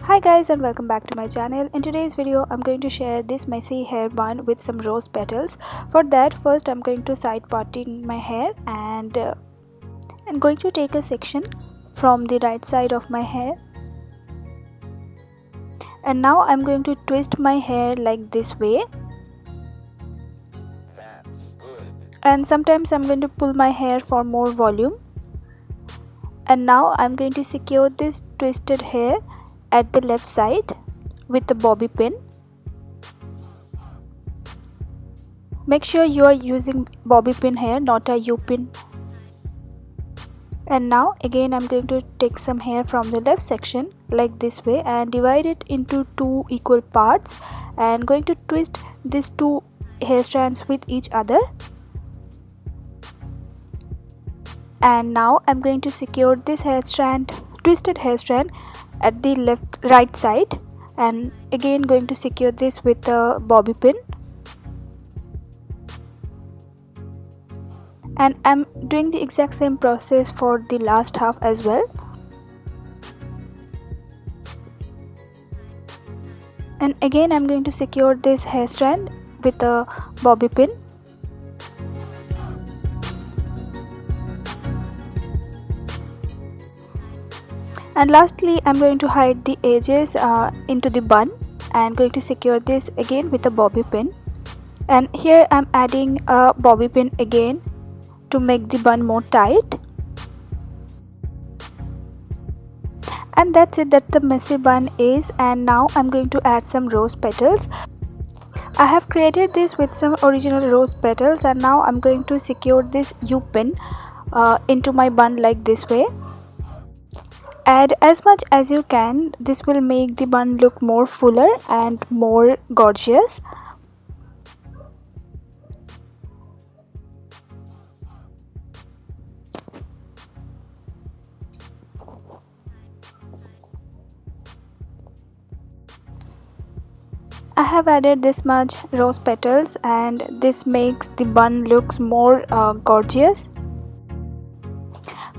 Hi guys, and welcome back to my channel. In today's video I'm going to share this messy hair bun with some rose petals. For that, first I'm going to side parting my hair and I'm going to take a section from the right side of my hair, and now I'm going to twist my hair like this way, and sometimes I'm going to pull my hair for more volume. And now I'm going to secure this twisted hair at the left side with the bobby pin. Make sure you are using bobby pin here, not a U-pin. And now again I'm going to take some hair from the left section like this way and divide it into two equal parts, and going to twist these two hair strands with each other. And now I'm going to secure this twisted hair strand at the right side, and again going to secure this with a bobby pin. And I'm doing the exact same process for the last half as well. And again I'm going to secure this hair strand with a bobby pin. And lastly I'm going to hide the edges into the bun and going to secure this again with a bobby pin. And here I'm adding a bobby pin again to make the bun more tight. And that's it, that the messy bun is. And now I'm going to add some rose petals. I have created this with some original rose petals, and now I'm going to secure this U-pin into my bun like this way. Add as much as you can. This will make the bun look more fuller and more gorgeous. I have added this much rose petals, and this makes the bun looks more gorgeous.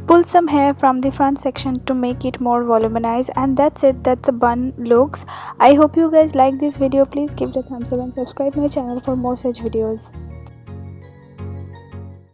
Pull some hair from the front section to make it more voluminized, and that's it, that the bun looks. I hope you guys like this video. Please give it a thumbs up and subscribe my channel for more such videos.